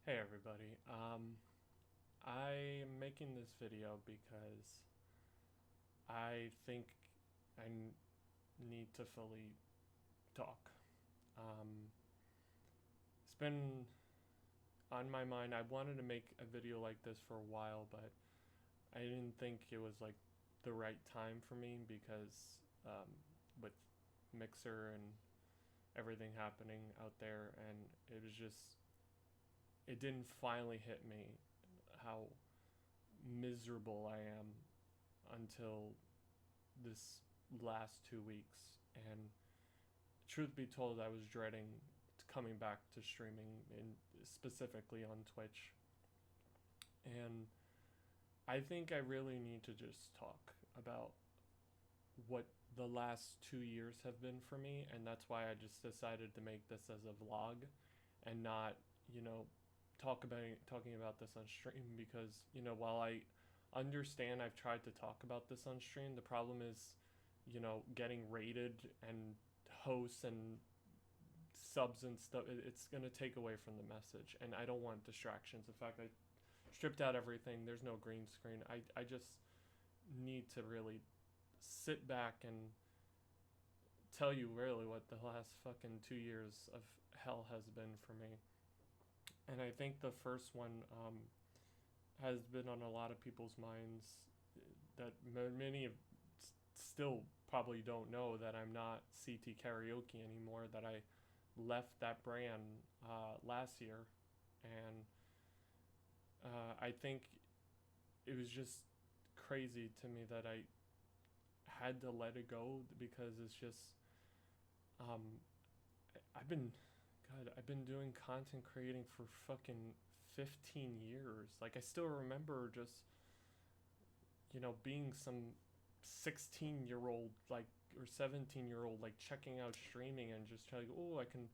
Hey everybody. I'm making this video because I think I need to fully talk. Um, it's been on my mind. I wanted to make a video like this for a while, but I didn't think it was like the right time for me because with Mixer and everything happening out there, and it didn't finally hit me how miserable I am until this last 2 weeks. And truth be told, I was dreading coming back to streaming, specifically on Twitch. And I think I really need to just talk about what the last 2 years have been for me. And that's why I just decided to make this as a vlog and not, you know, talking about this on stream because, while I understand I've tried to talk about this on stream, the problem is, getting rated and hosts and subs and stuff. It's going to take away from the message, and I don't want distractions. In fact, I stripped out everything. There's no green screen. I just need to really sit back and tell you really what the last fucking 2 years of hell has been for me. And I think the first one has been on a lot of people's minds, that many of still probably don't know that I'm not CT Karaoke anymore, that I left that brand last year. And I think it was just crazy to me that I had to let it go because it's just, um, I've been, God, I've been doing content creating for fucking 15 years. Like, I still remember just, being some 16-year-old, like, or 17-year-old, like, checking out streaming and just trying to, oh, I can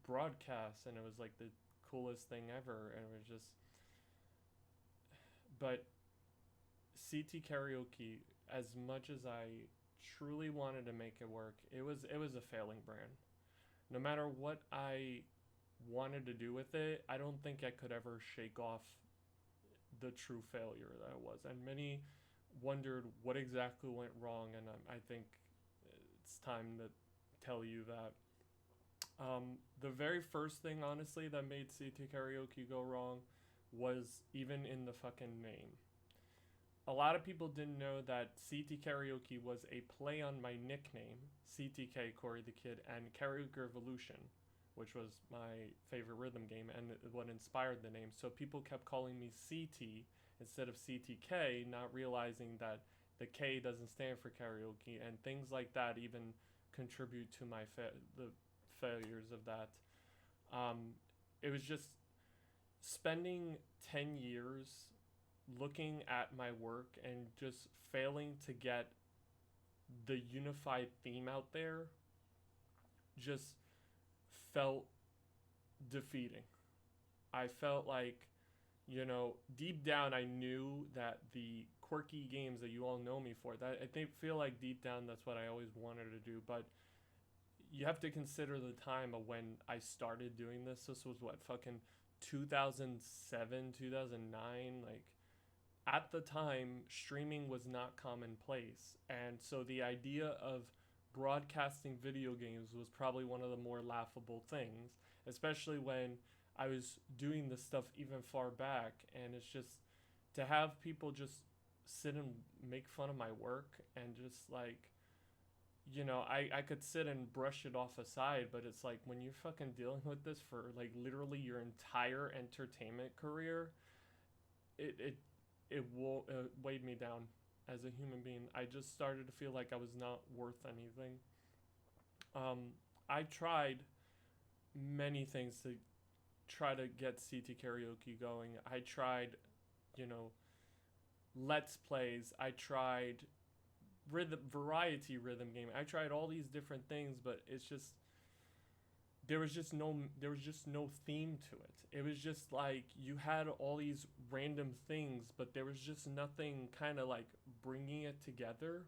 broadcast. And it was like the coolest thing ever. And it was just, but CT Karaoke, as much as I truly wanted to make it work, it was a failing brand. No matter what I wanted to do with it, I don't think I could ever shake off the true failure that it was. And many wondered what exactly went wrong, and I think it's time to tell you that. The very first thing, honestly, that made CT Karaoke go wrong was even in the fucking name. A lot of people didn't know that CT Karaoke was a play on my nickname, CTK Corey the Kid, and Karaoke Revolution, which was my favorite rhythm game and what inspired the name. So people kept calling me CT instead of CTK, not realizing that the K doesn't stand for karaoke, and things like that even contribute to the failures of that. It was just spending 10 years looking at my work and just failing to get the unified theme out there just felt defeating. I felt like, deep down I knew that the quirky games that you all know me for, that I think feel like deep down that's what I always wanted to do, but you have to consider the time of when I started doing this. This was what, fucking 2007, 2009, like at the time, streaming was not commonplace. And so the idea of broadcasting video games was probably one of the more laughable things, especially when I was doing this stuff even far back. And it's just to have people just sit and make fun of my work and just like, I could sit and brush it off aside, but it's like when you're fucking dealing with this for like literally your entire entertainment career, it weighed me down as a human being. I just started to feel like I was not worth anything. I tried many things to try to get CT Karaoke going. I tried, you know, let's plays. I tried rhythm game. I tried all these different things, but it's just there was just no theme to it. It was just like you had all these random things, but there was just nothing kind of like bringing it together.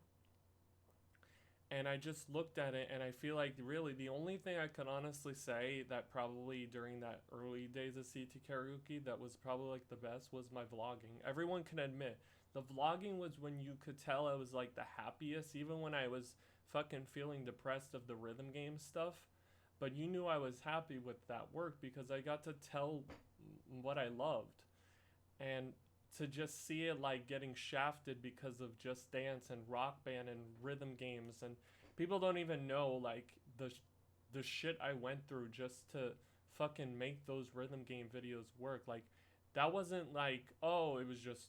And I just looked at it and I feel like really the only thing I could honestly say that probably during that early days of CT karaoke that was probably like the best was my vlogging. Everyone can admit the vlogging was when you could tell I was like the happiest, even when I was fucking feeling depressed of the rhythm game stuff. But you knew I was happy with that work because I got to tell what I loved. And to just see it like getting shafted because of Just Dance and Rock Band and rhythm games, and people don't even know like the shit I went through just to fucking make those rhythm game videos work. Like that wasn't like, oh, it was just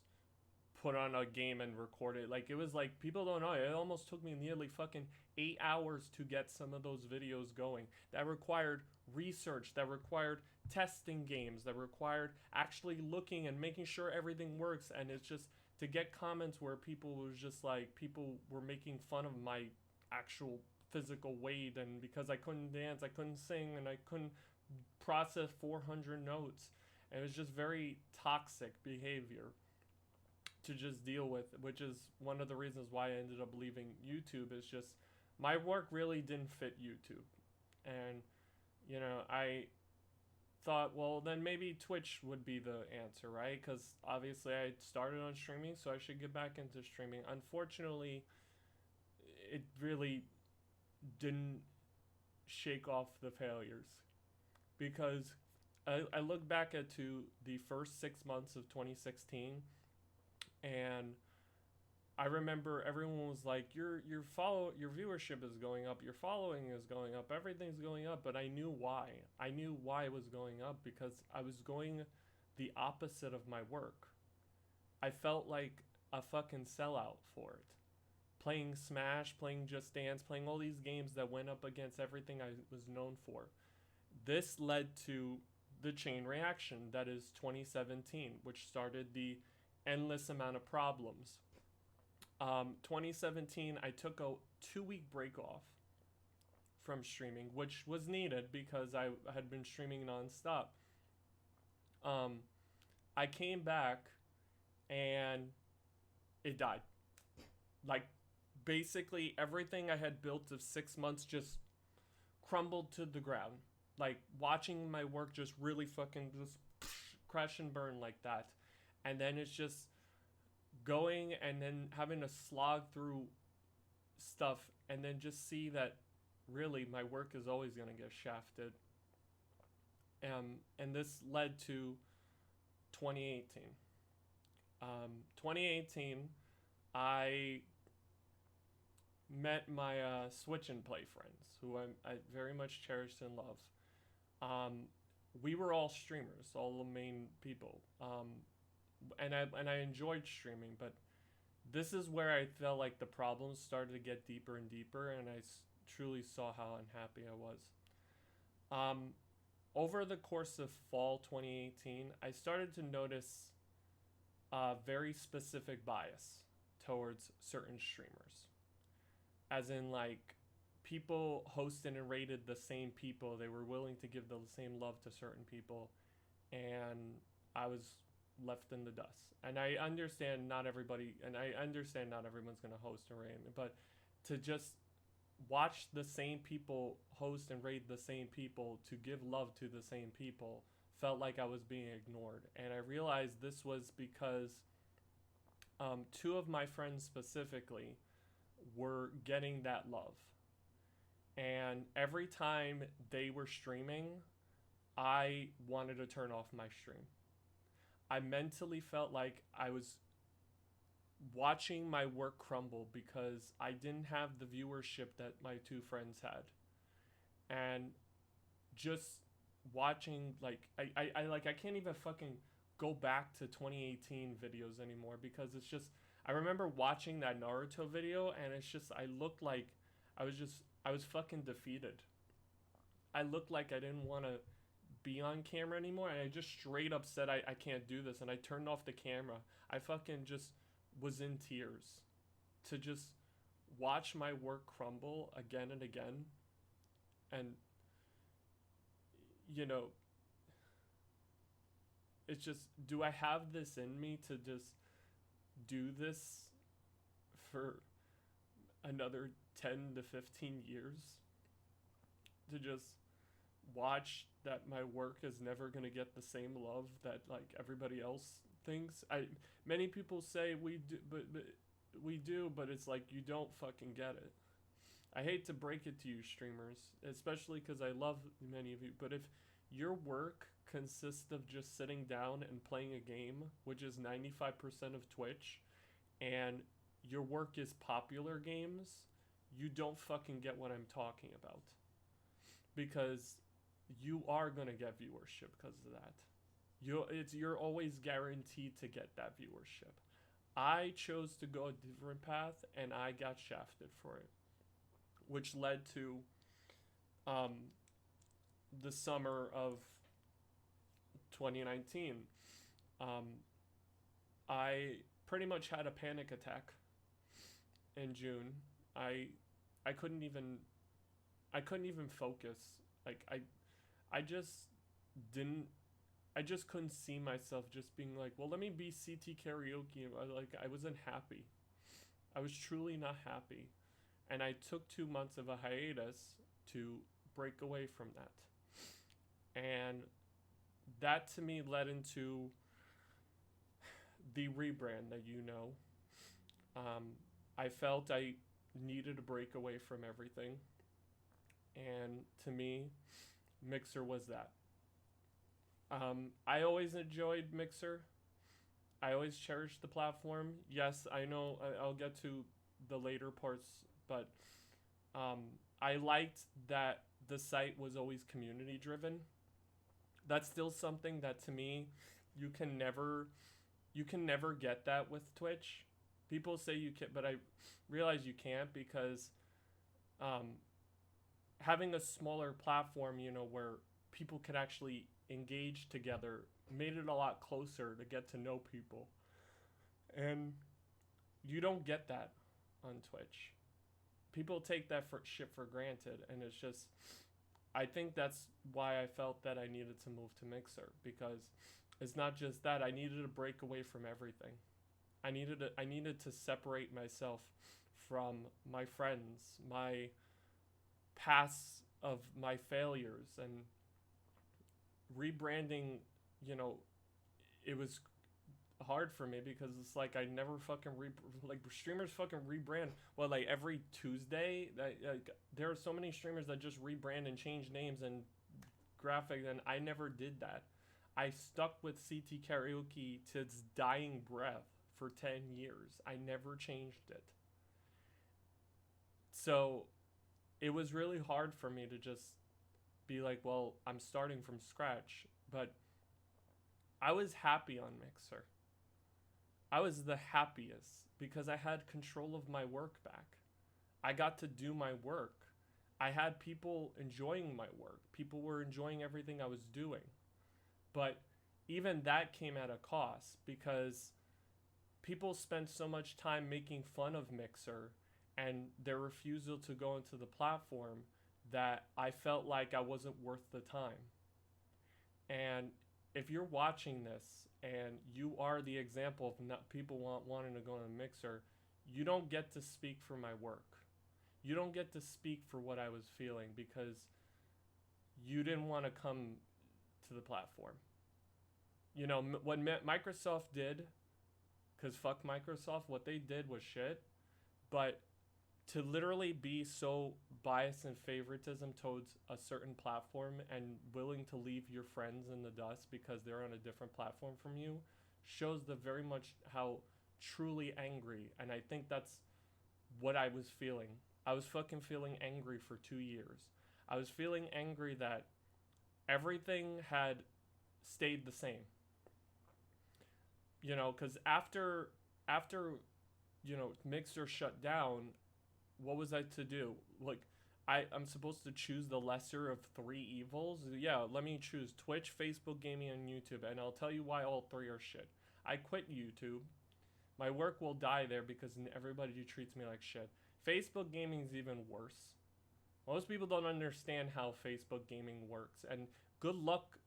put on a game and record it. Like it was like people don't know. It almost took me nearly fucking 8 hours to get some of those videos going. That required research. That required testing games. That required actually looking and making sure everything works. And it's just to get comments where people was just like people were making fun of my actual physical weight, and because I couldn't dance, I couldn't sing, and I couldn't process 400 notes. And it was just very toxic behavior to just deal with, which is one of the reasons why I ended up leaving YouTube. Is just my work really didn't fit YouTube. And I thought, well, then maybe Twitch would be the answer, right? Because obviously I started on streaming, so I should get back into streaming. Unfortunately, it really didn't shake off the failures because I look back at to the first 6 months of 2016, and I remember everyone was like, your viewership is going up, your following is going up, everything's going up." But I knew why. I knew why it was going up because I was going the opposite of my work. I felt like a fucking sellout for it. Playing Smash, playing Just Dance, playing all these games that went up against everything I was known for. This led to the chain reaction that is 2017, which started the endless amount of problems. 2017, I took a 2 week break off from streaming, which was needed because I had been streaming nonstop. Um, I came back and it died. Like, basically, everything I had built of 6 months just crumbled to the ground. Like, watching my work just really fucking just crash and burn like that. And then it's just going and then having to slog through stuff and then just see that really my work is always going to get shafted. And this led to 2018. 2018, I met my Switch and Play friends who I very much cherished and love. We were all streamers, all the main people. And I enjoyed streaming, but this is where I felt like the problems started to get deeper and deeper, and I truly saw how unhappy I was. Over the course of fall 2018, I started to notice a very specific bias towards certain streamers. As in, like, people hosted and rated the same people. They were willing to give the same love to certain people, and I was left in the dust. And I understand not everybody, and I understand not everyone's gonna host and rate me, but to just watch the same people host and rate the same people, to give love to the same people, felt like I was being ignored. And I realized this was because two of my friends specifically were getting that love. And every time they were streaming, I wanted to turn off my stream. I mentally felt like I was watching my work crumble because I didn't have the viewership that my two friends had. And just watching, like, I can't even fucking go back to 2018 videos anymore because it's just, I remember watching that Naruto video and it's just, I looked like I was fucking defeated. I looked like I didn't want to be on camera anymore, and I just straight up said I can't do this, and I turned off the camera. I fucking just was in tears to just watch my work crumble again and again. And it's just, do I have this in me to just do this for another 10 to 15 years to just watch that my work is never going to get the same love that like everybody else thinks. Many people say we do, but we do, but it's like you don't fucking get it. I hate to break it to you, streamers, especially because I love many of you, but if your work consists of just sitting down and playing a game, which is 95% of Twitch, and your work is popular games, you don't fucking get what I'm talking about. Because you are gonna get viewership because of that. You're always guaranteed to get that viewership. I chose to go a different path and I got shafted for it, which led to the summer of 2019. I pretty much had a panic attack in June. I couldn't even focus. Like I just didn't I just couldn't see myself just being like, well, let me be CT karaoke. I wasn't happy. I was truly not happy. And I took 2 months of a hiatus to break away from that. And that to me led into the rebrand that you know. I felt I needed to break away from everything. And to me, Mixer was that. I always enjoyed Mixer. I always cherished the platform. Yes, I know I'll get to the later parts, but I liked that the site was always community driven. That's still something that to me you can never get that with Twitch. People say you can, but I realize you can't because having a smaller platform, you know, where people can actually engage together made it a lot closer to get to know people. And you don't get that on Twitch. People take that shit for granted, and it's just, I think that's why I felt that I needed to move to Mixer, because it's not just that, I needed to break away from everything. I needed to separate myself from my friends, my past of my failures, and rebranding, you know, it was hard for me because it's like I never fucking like streamers fucking rebrand like every Tuesday. Like there are so many streamers that just rebrand and change names and graphics, and I never did that. I stuck with CT Karaoke to its dying breath for 10 years. I never changed it. So it was really hard for me to just be like, well, I'm starting from scratch. But I was happy on Mixer. I was the happiest because I had control of my work back. I got to do my work. I had people enjoying my work. People were enjoying everything I was doing. But even that came at a cost because people spent so much time making fun of Mixer and their refusal to go into the platform that I felt like I wasn't worth the time. And if you're watching this and you are the example of not people wanting to go on a Mixer, you don't get to speak for my work. You don't get to speak for what I was feeling because you didn't want to come to the platform. You know, what Microsoft did, because fuck Microsoft, what they did was shit. But to literally be so biased and favoritism towards a certain platform and willing to leave your friends in the dust because they're on a different platform from you shows the very much how truly angry. And I think that's what I was feeling. I was fucking feeling angry for 2 years. I was feeling angry that everything had stayed the same. You know, because after you know, Mixer shut down, what was I to do? Like, I'm supposed to choose the lesser of 3 evils? Yeah, let me choose Twitch, Facebook Gaming, and YouTube, and I'll tell you why all 3 are shit. I quit YouTube. My work will die there because everybody treats me like shit. Facebook Gaming is even worse. Most people don't understand how Facebook Gaming works, and good luck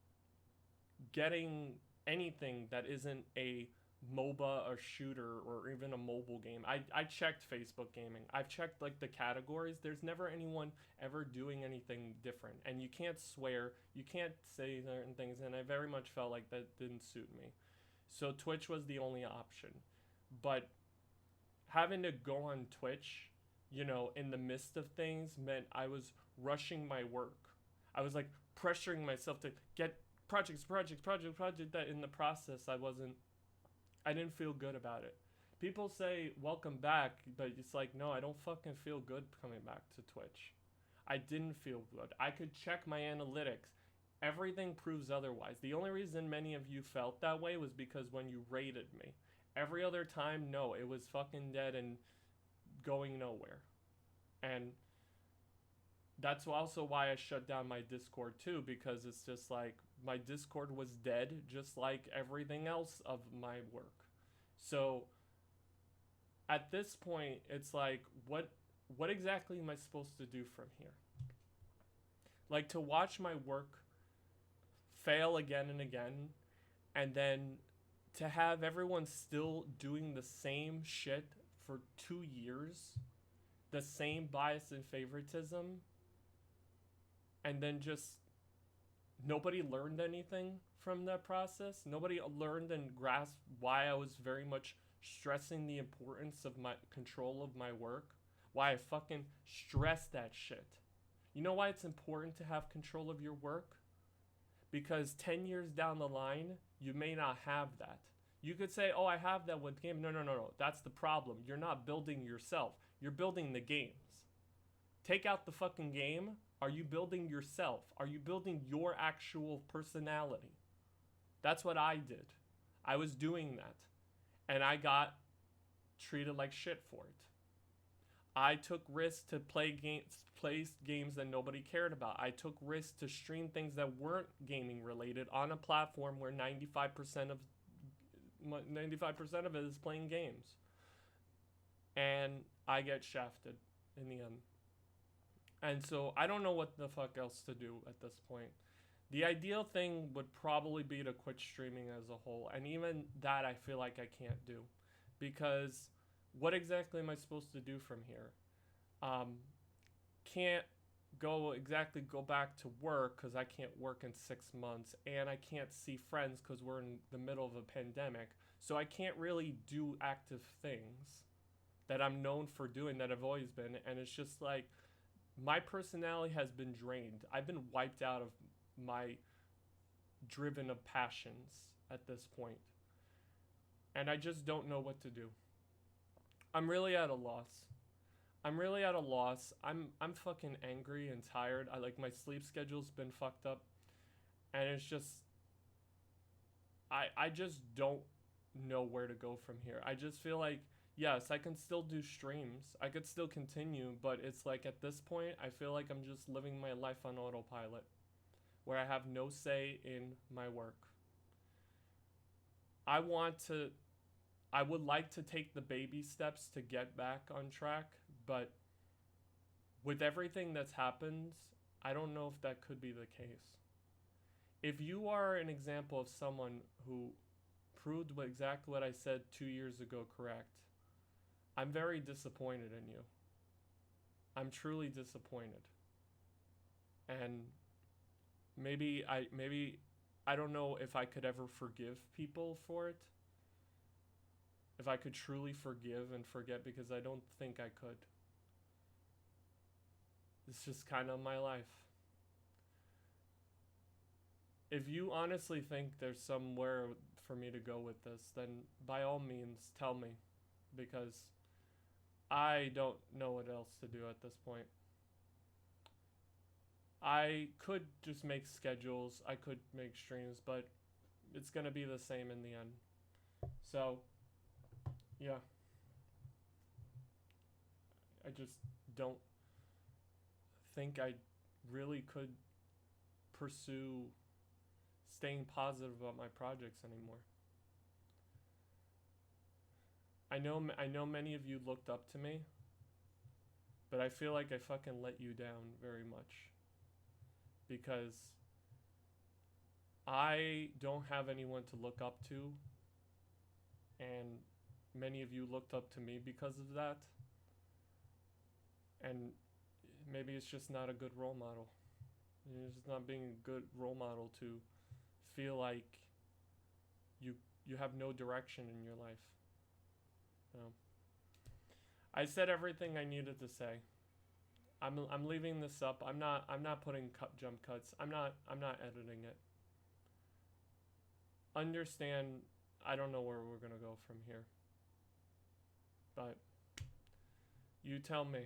getting anything that isn't a MOBA or shooter or even a mobile game. I checked Facebook gaming. I've checked like the categories. There's never anyone ever doing anything different. And you can't swear, you can't say certain things, and I very much felt like that didn't suit me. So Twitch was the only option. But having to go on Twitch, you know, in the midst of things meant I was rushing my work. I was like pressuring myself to get project that in the process I didn't feel good about it. People say welcome back, but it's like no, I don't fucking feel good coming back to Twitch. I didn't feel good. I could check my analytics. Everything proves otherwise. The only reason many of you felt that way was because when you rated me. Every other time, no, it was fucking dead and going nowhere. And that's also why I shut down my Discord too, because it's just like my Discord was dead, just like everything else of my work. So at this point, it's like, what exactly am I supposed to do from here? Like to watch my work fail again and again, and then to have everyone still doing the same shit for 2 years, the same bias and favoritism, and then just nobody learned anything from that process. Nobody learned and grasped why I was very much stressing the importance of my control of my work. Why I fucking stress that shit. You know why it's important to have control of your work? Because 10 years down the line, you may not have that. You could say, oh, I have that with game. No. That's the problem. You're not building yourself. You're building the games. Take out the fucking game. Are you building yourself? Are you building your actual personality? That's what I did. I was doing that. And I got treated like shit for it. I took risks to play games that nobody cared about. I took risks to stream things that weren't gaming related on a platform where 95% of it is playing games. And I get shafted in the end. And so I don't know what the fuck else to do at this point. The ideal thing would probably be to quit streaming as a whole. And even that I feel like I can't do. Because what exactly am I supposed to do from here? Can't go back to work because I can't work in 6 months. And I can't see friends because we're in the middle of a pandemic. So I can't really do active things that I'm known for doing, that I've always been. And it's just like, my personality has been drained. I've been wiped out of my driven of passions at this point. And I just don't know what to do. I'm really at a loss. I'm fucking angry and tired. I like my sleep schedule's been fucked up. And it's just I just don't know where to go from here. I just feel like yes, I can still do streams. I could still continue, but it's like at this point, I feel like I'm just living my life on autopilot, where I have no say in my work. I would like to take the baby steps to get back on track, but with everything that's happened, I don't know if that could be the case. If you are an example of someone who proved exactly what I said 2 years ago correct, I'm very disappointed in you. I'm truly disappointed. And maybe I don't know if I could ever forgive people for it. If I could truly forgive and forget, because I don't think I could. It's just kind of my life. If you honestly think there's somewhere for me to go with this, then by all means tell me, because I don't know what else to do at this point. I could just make schedules, I could make streams, but it's gonna be the same in the end. So, yeah. I just don't think I really could pursue staying positive about my projects anymore. I know many of you looked up to me, but I feel like I fucking let you down very much, because I don't have anyone to look up to, and many of you looked up to me because of that. And maybe it's just not a good role model. It's just not being a good role model to feel like you you have no direction in your life. You know? I said everything I needed to say. I'm leaving this up. I'm not putting jump cuts. I'm not editing it. Understand, I don't know where we're going to go from here. But you tell me.